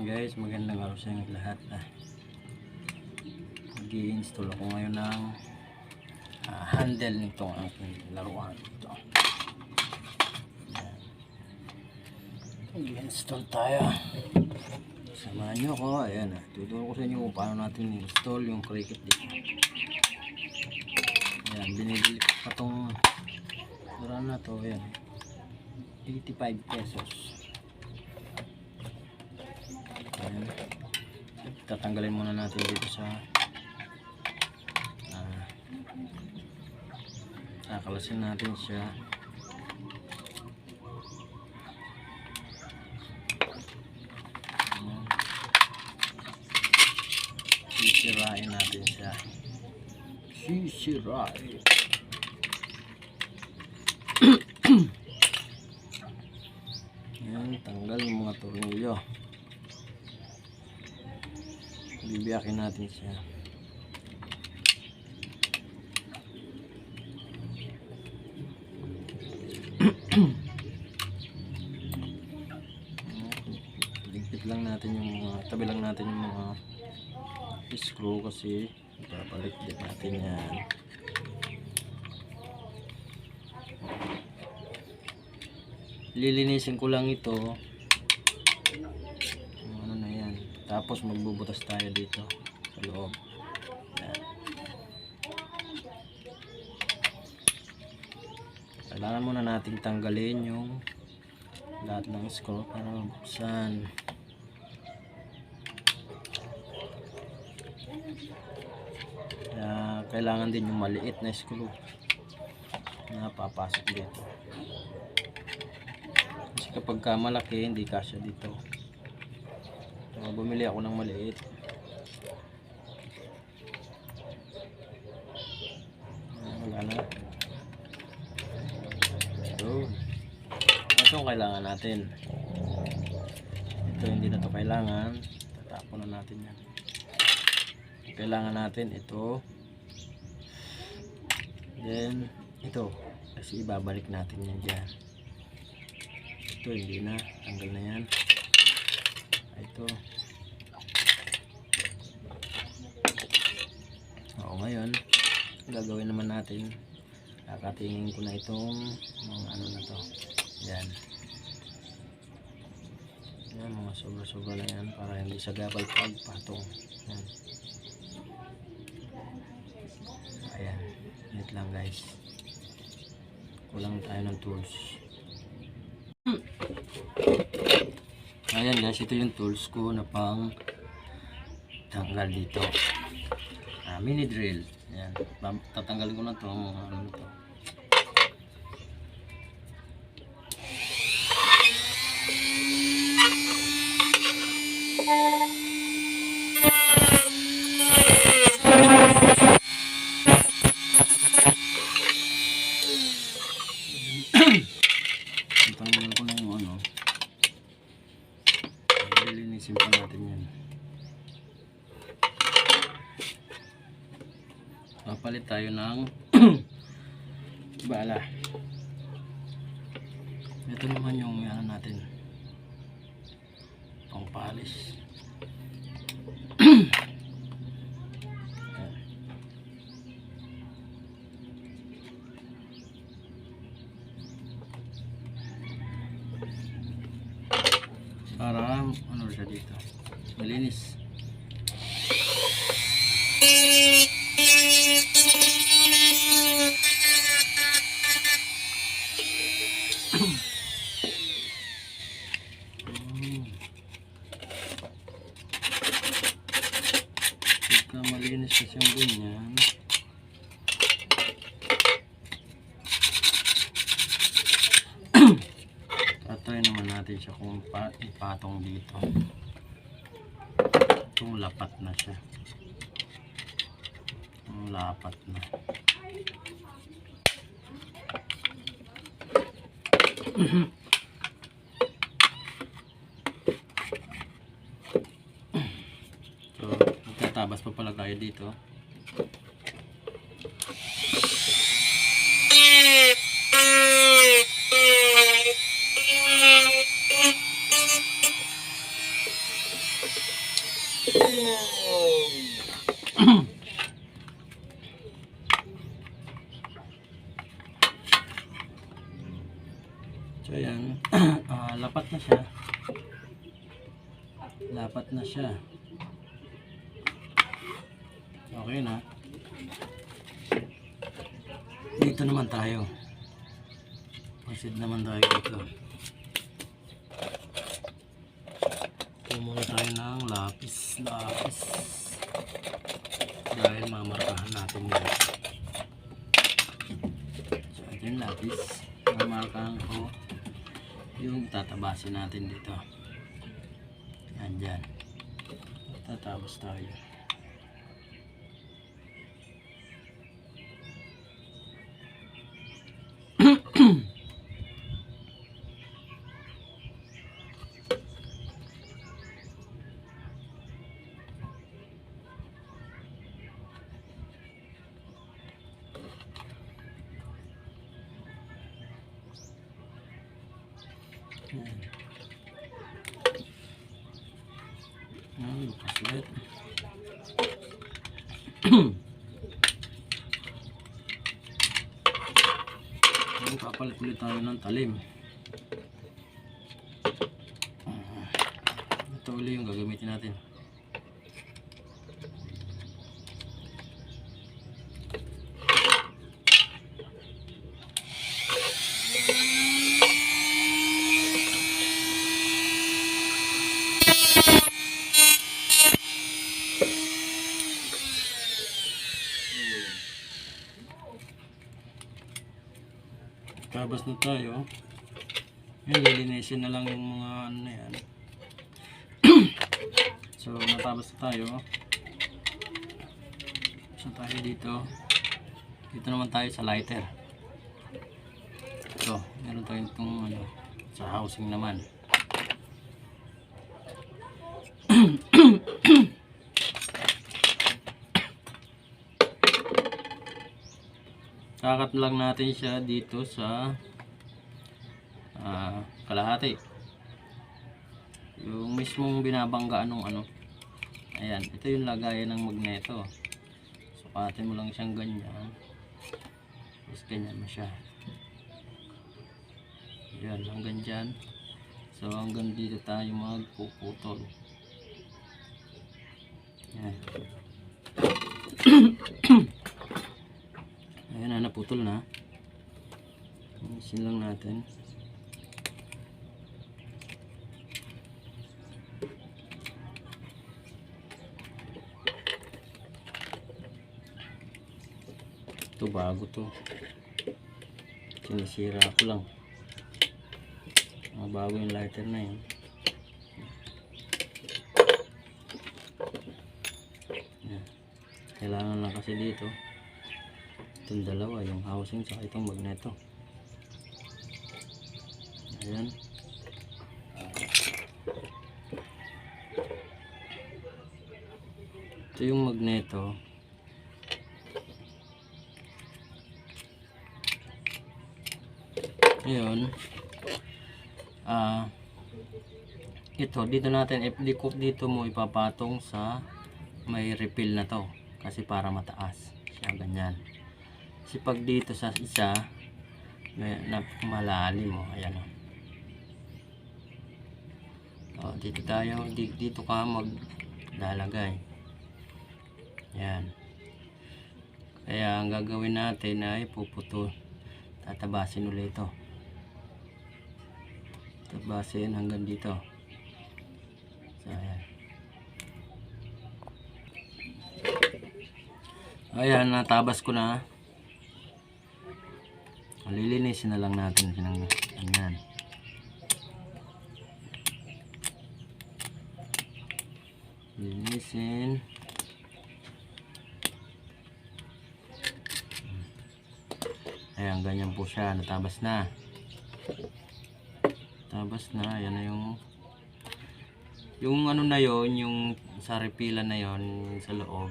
Guys, magandang araw sa inyo lahat. Mag-i-install ako ngayon ng handle nitong aking laruan ito. Mag-i-install tayo. Samahan nyo ako. Ayan, tuturo ko sa inyo kung paano natin i-install yung Cricut dito. Ayan, binibili ko itong laruan na to. Ayan, 85 pesos. Ayan. Tatanggalin muna natin dito sa kakalasin natin siya. Ayan. Sisirain natin siya. Sisirain. Ayan, tanggal yung mga tornilyo. Bibiyakin natin siya. Ligpit lang natin yung mga, tabi lang natin yung mga screw kasi babalik din natin yan. Lilinisin ko lang ito. Ano na yan. Tapos magbubutas tayo dito sa loob. Yan. Kailangan muna nating tanggalin yung lahat ng screw para mabuksan. Kaya kailangan din yung maliit na screw na papasok dito. Kasi kapag malaki hindi kasya dito. Bumili ako ng maliit. Wala na. Ito ang kailangan natin. Ito hindi na to kailangan. Tatapon na natin yan. Kailangan natin ito. Then ito. Kasi ibabalik natin yan dyan. Ito hindi na. Tanggal na yan. Ito. Ngayon gagawin naman natin, kakatingin ko na itong mga ano na to. Yan mga sobra-sobra na yan para hindi sa gabal pagpatong. Yan. Ayan, net lang guys, kulang tayo ng tools. Ayan guys, ito yung tools ko na pang tanggal dito. Mini drill. Ayan. Tatanggalin ko na to mga ano to. Tatanggalin ko na yung ano. Lilinisin pa natin yan. Papalit tayo ng bala. Ito naman yung ano natin, pangpalis. Para ano siya dito, malinis. Pagka malinis kasi yung ganyan, tatry naman natin siya kung ipatong dito. Itong lapat na siya. Itong lapat na. So, magtatabas pa pala tayo dito. So ayan, lapat na siya. Lapat na siya. Okay na. Dito naman tayo. Proceed naman tayo dito. Kumuha tayo ng lapis. Dahil mamarkahan natin yun. So ito yung lapis. Mamarkahan ko yung tatabasin natin dito. Yan dyan. Tatabas tayo. Lukas ulit. Papalit ulit tayo ng talim. Ito ulit yung gagamitin natin. Tabas na tayo. Yan, lilinisin na lang yung mga ano na yan. So, natabas na tayo. So, tayo dito. Dito naman tayo sa lighter. So, meron tayo itong ano, sa housing naman. Kakat lang natin siya dito sa kalahati. Yung mismong binabanggaan ng ano. Ayan, ito yung lagayan ng magneto. Sukatin mo lang siyang ganyan. Tapos ganyan mo siya. Ayan, hanggang dyan. So hanggang dito tayo magpuputol. Ayan. Ayan na, naputol na. Isin lang natin. Ito bago to. Sinisira ko lang. Bago yung lighter na yun. Ayan. Kailangan lang kasi dito itong dalawa, yung housing sa itong magneto. Ayan. Ito yung magneto. Ngayon, ito dito natin, dito mo ipapatong sa may refill na to kasi para mataas siya, ganyan. Kasi pag dito sa isa malalim mo, ayan o. Dito tayo, dito ka maglalagay. Yan. Kaya ang gagawin natin ay puputol. Tatabasin ulit ito. Tatabasin hanggang dito. So, ayan. Ayan, natabas ko na. Lilinisin na lang natin ng ganyan. Linisin. Ayan, ganyan po siya. Natabas na. Tabas na. Ayan na yung ano na yon, yung sa repilan na yon sa loob.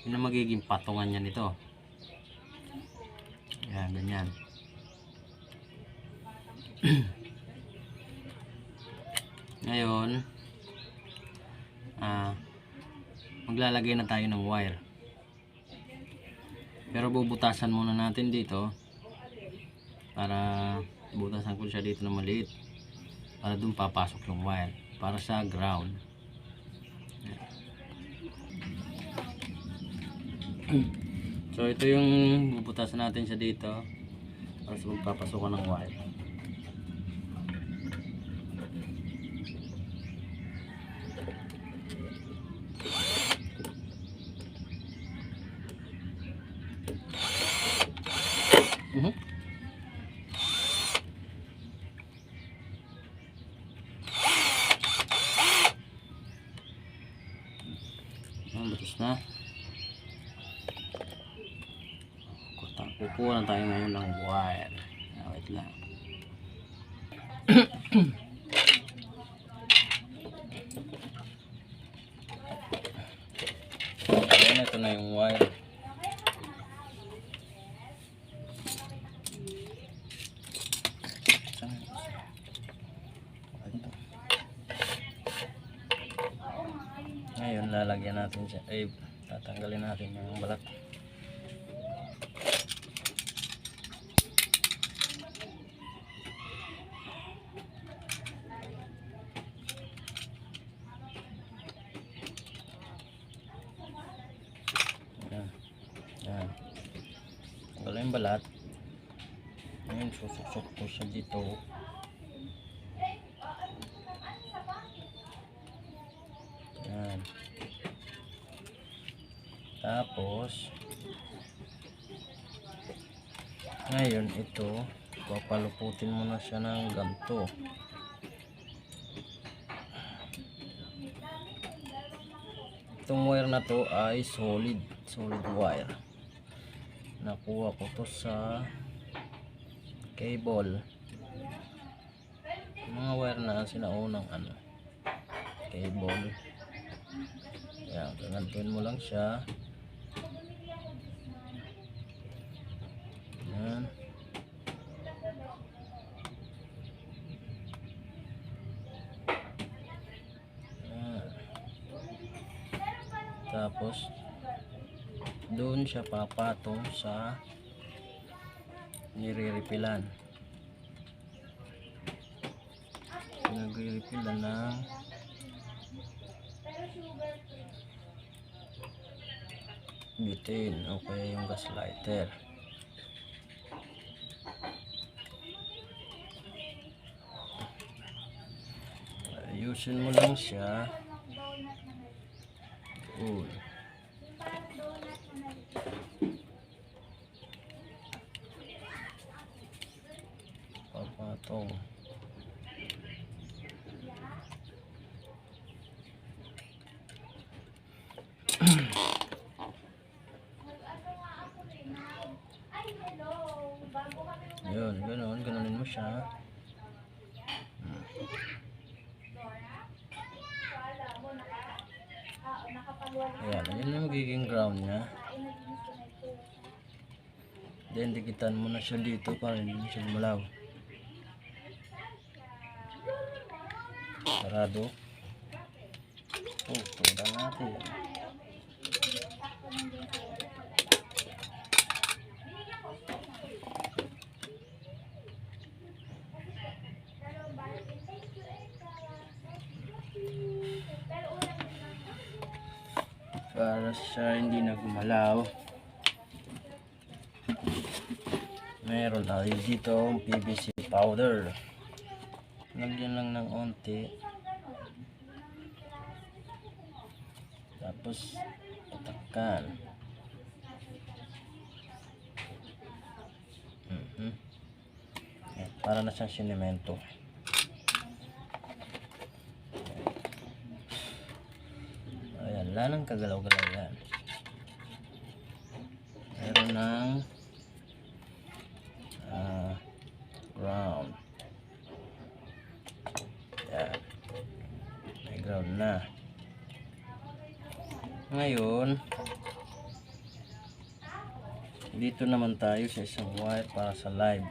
Yun ang magiging patungan niya nito. Ayan, ganyan. Ngayon, maglalagay na tayo ng wire. Pero bubutasan muna natin dito para butasan ko siya dito na maliit para dun papasok yung wire para sa ground. So ito yung bubutasan natin siya dito para sa magpapasokan ng wire. Butas na. Kukuha na tayo ngayon ng wire. Wait lang. Ayan, ito na yung wire. Ngayon lalagyan natin siya, tatanggalin natin yung balat. Yan. Tanggalin yung balat. Ngayon susuk-suk ko siya dito. Yan. Tapos ngayon ito papaluputin mo na siya ng ganito. Itong wire na to ay solid wire. Nakuha ko to sa cable. Mga wire na sinaunang cable. Yan, gantuin mo lang siya. Yan. Yan. Tapos doon siya papatong sa nire-repilan. Nagre-repilan ng butane o kaya yung gas lighter. Ayusin mo lang siya. Papatong. Yun, ganunin mo siya. Ayan, yun yung magiging ground niya. Then, dikitan mo na siya dito para hindi siya malaw. Sarado. Tingnan natin. Para siya hindi na gumalaw, meron tayo dito PVC powder. Lagyan lang ng onti, tapos tatakkan. Para na siyang sinemento. Ayan, wala nang kagalaw-galaw yan. Meron ng ground. Yan. May ground na. Ngayon, dito naman tayo sa isang wire para sa live.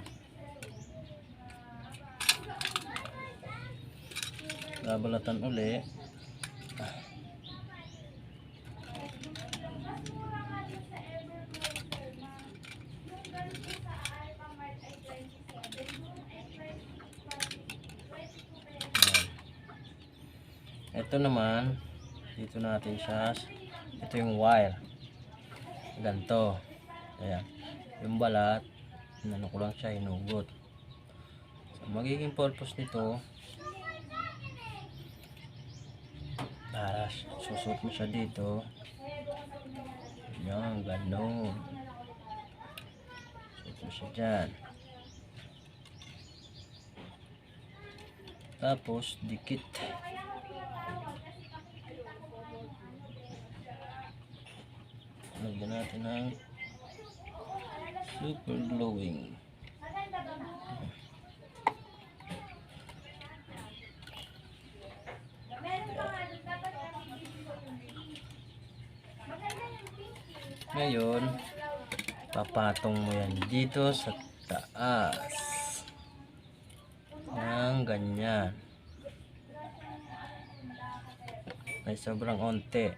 Babalatan uli. Ito naman, dito natin siya, ito yung wire. Ganto. Ayan. Yung balat, ano ko lang siya, hinugot. So, magiging purpose nito, susot mo siya dito. Yan, ganon. Susot mo siya dyan. Tapos, dikit. Lagyan natin ng super glowing. Ngayon, papatong mo yan dito sa taas. Yan, ganyan. May sobrang onte.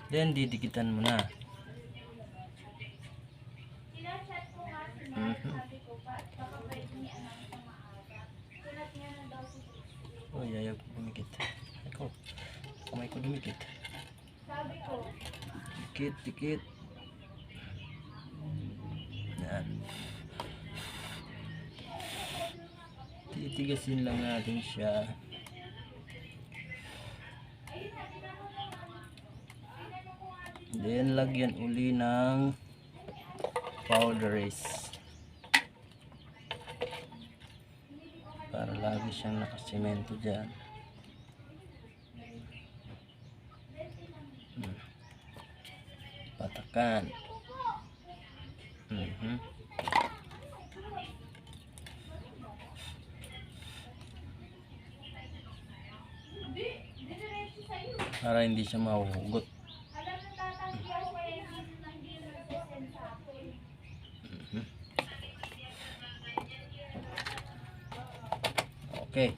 Then, didikitan mo na. Oh, ayaw ko dumikit. Ako, kamay ko dumikit. Dikit, dikit. Yan. Titigasin lang natin siya. Then, lagyan uli ng powderies. Para lagi siyang nakasemento dyan. Patakan. Para hindi siya mahuhugot. Okay.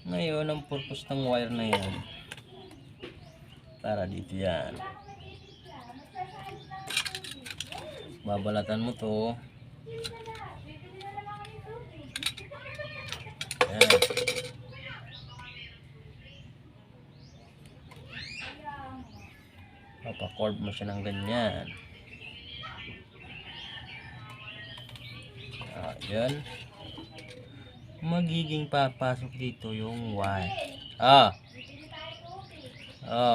Ngayon, ang purpose ng wire na yan, para dito yan. Babalatan mo to. Ayan. Papakorb mo siya ng ganyan. Ayan. Magiging papasok dito yung wire.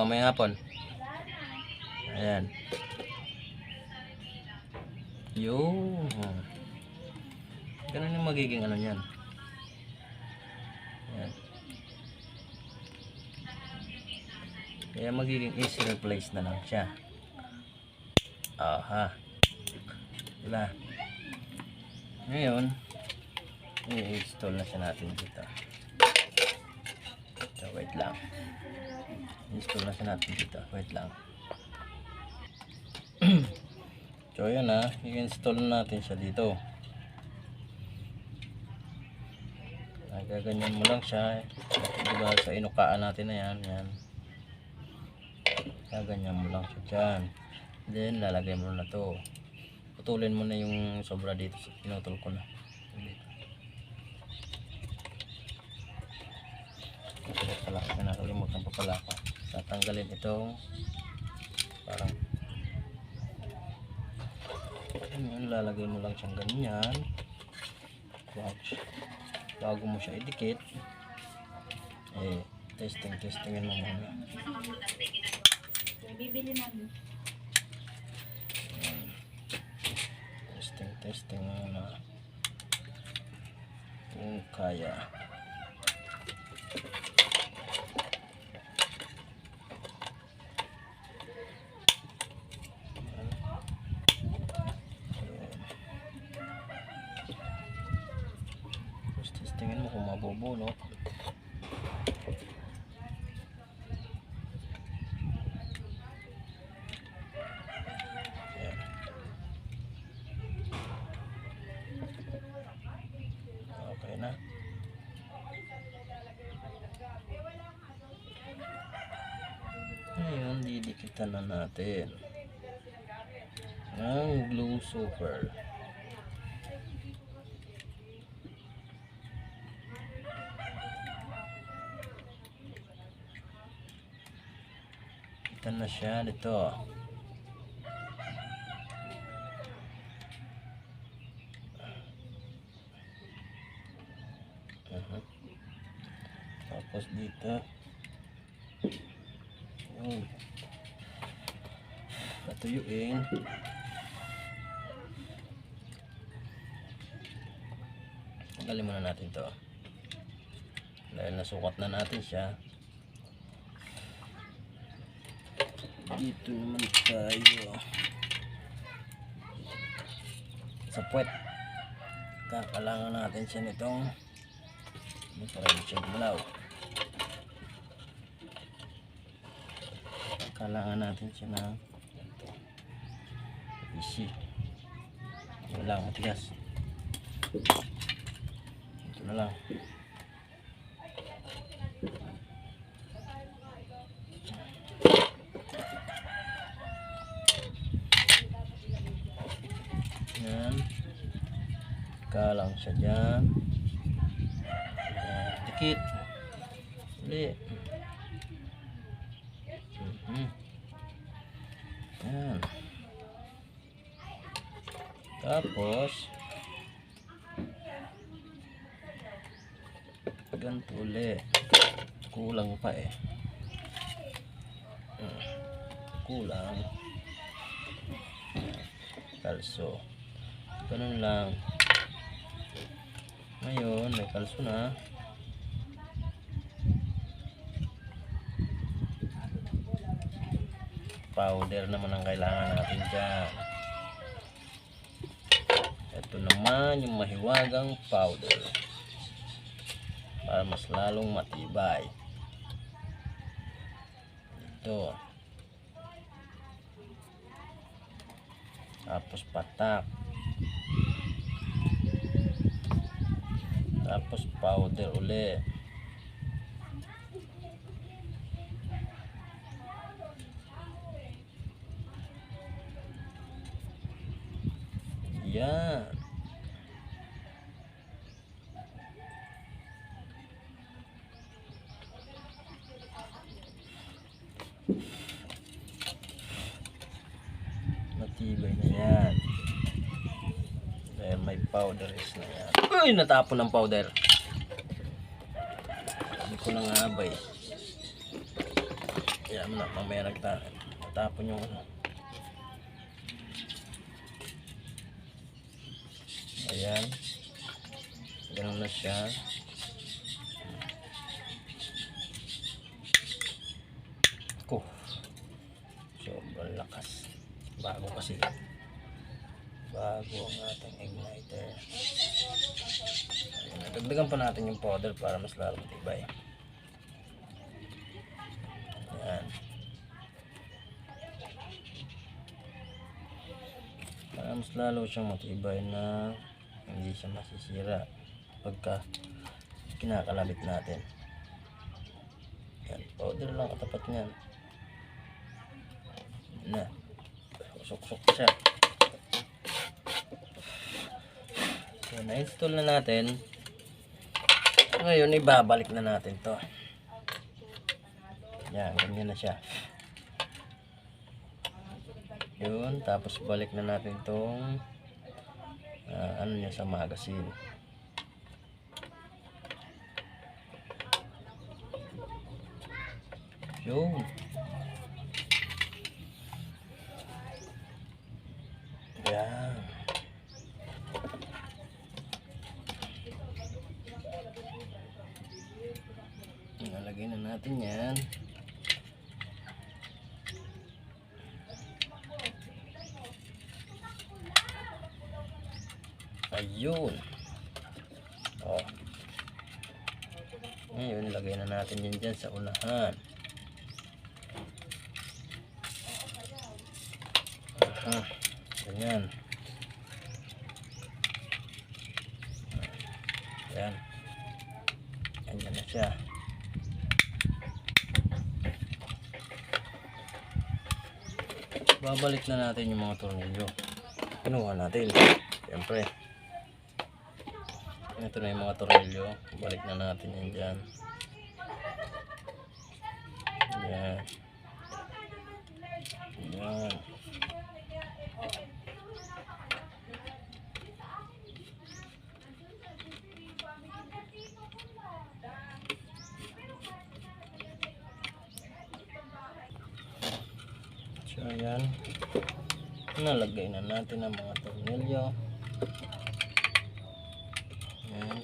May hapon. Ayan. Yung ganun yung magiging ano niyan. Ayan. Kaya magiging easy replace na lang siya. Diba? Ngayon, i-install na siya natin dito. So, wait lang. Install na siya natin dito. Wait lang. So, yun i-install natin siya dito. Gaganyan mo lang siya. Diba sa inukaan natin na yan. Gaganyan mo lang siya dyan. Then, lalagay mo na to. Putulin mo na yung sobra dito. Pinutol ko na. Nakalimutan pa pala ako. Tatanggalin itong parang lalagay mo lang siyang ganyan. Bago mo siya idikit, testingin mo muna. Bibili namin. Testing muna kung kaya. Tingin mo kung mabubulok. Ayan. Okay na. Ngayon, didikitan na natin ng glue super. Balikan na siya dito. Tapos dito. Yun. Patuyuin. Tanggalin muna natin to. Dahil nasukat na natin siya. Dito naman tayo sa puwet. Kakalangan natin siya nitong para hindi siya gumalaw. Kailangan natin siya ng easy. Ito lang, matigas. Ito na lang. Yan. Kalang siya dyan. Yan. Dikit. Uli. Yan. Tapos ganito uli. Kulang pa eh. Kulang. Kalso. Ganun lang. Ngayon may kalso na. Powder naman ang kailangan natin dyan. Ito naman yung mahiwagang powder para mas lalong matibay. Ito. Tapos patak. Tapos powder uli. Yan. Matibay na yan. Dahil may powder is na yan. Uy! Natapon ng powder. Hindi ko na nga ba eh. Kaya mo na, mamaya natapon yung ano. Ayan. Ganun na siya. Ko. Sobrang lakas. Bago kasi. Bago ang ating igniter. Ayan. Dagdagan pa natin yung powder para mas lalo matibay. Ayan. Para mas lalo siyang matibay na hindi siya masisira pagka kinakalabit natin. Yan, powder lang katapat niyan. Na, usok-usok siya. So, na-install na natin. Ngayon, ibabalik na natin to. Yan, ganyan na siya. Yun, tapos balik na natin tong ano niya sa magazine. Yun. Yan. Nalagay na natin yan. Ayun. Oh. Ngayon, ilagay na natin yan dyan sa unahan. Aha. Ganyan. Ayan. Ganyan na siya. Babalik na natin yung mga tornilyo. Kinuha natin. Siyempre. Ito na yung mga tornilyo. Balik na natin yan dyan. Yan. Yan. So ayan, nalagay na natin ang mga tornilyo. Ayan.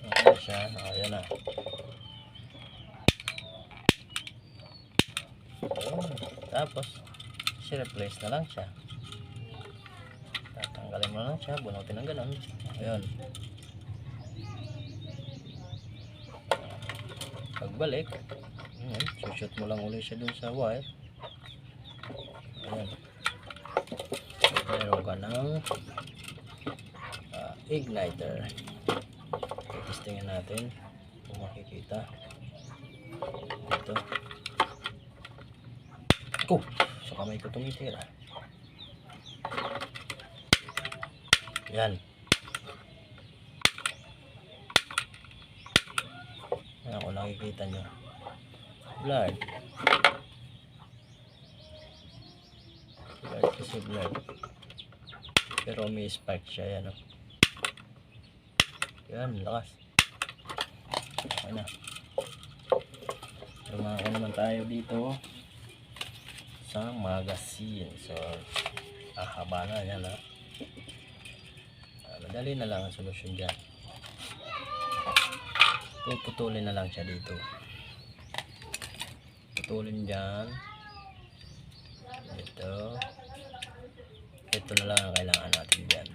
Okay siya. Ayan na. Ayan. Tapos i-replace na lang siya. Tatanggalin mo na lang siya, bunutin ng ganun. Ayan. Pagbalik, ayan, sushoot mo lang ulit siya dun sa wire. Ayan. Meron ka ng igniter. Testingin natin kung makikita dito. Sa kamay ko tumitira. Yan. Ayan, kung nakikita nyo, blurred kasi blurred, pero may spark siya. Yan, oh. Yan, lakas. Okay na. Lumako naman tayo dito sa magazine. So haba na yan, ha. Madali na lang ang solusyon dyan. Puputulin na lang siya dito. Putulin dyan. Ito na lang ang kailangan natin dyan.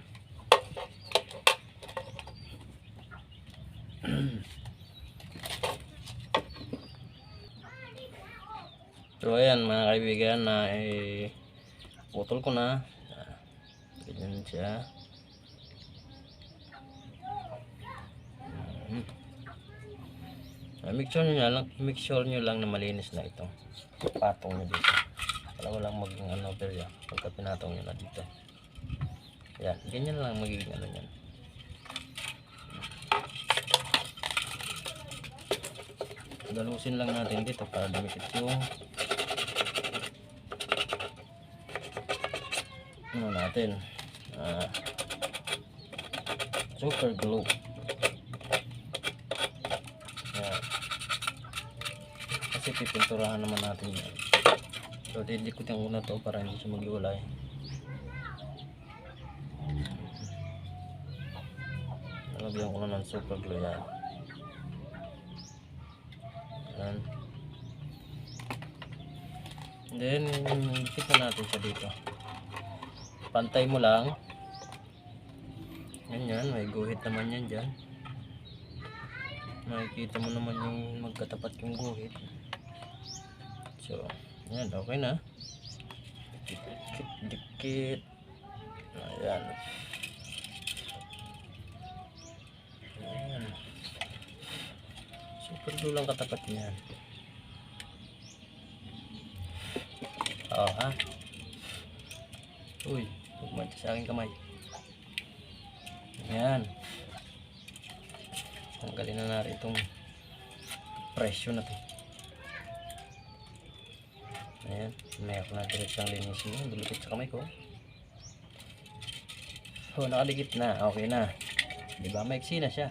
So ayan mga kaibigan, na putol ko na. Ganyan siya. Make sure nyo lang na malinis na itong patong nyo dito para walang maging berya pagka pinatong nyo na dito. Yan, ganyan lang magiging yan. Galusin lang natin dito para dumikit yung natin super glue. Yan. Kasi pipinturahan naman natin yan. So didikutin ko na to para hindi siya maghiwalay. Nalagyan ko na ng super glue yan. Yan. Then dikit na natin siya dito. Pantay mo lang. Yan, may guhit naman yan dyan. Makikita mo naman yung magkatapat yung guhit. So yan, okay na. Dikit. Ayan. Ayan. Super glue lang katapat niyan. Oo, ha? Uy, huwag mancha sa aking kamay. Ayan. Tanggalin na natin itong presyo na to. Ayan, mayroon na diretsang linisin yun. Dulukit sa kamay ko. So, nakadikit na. Okay na. Diba? Maiksi na siya.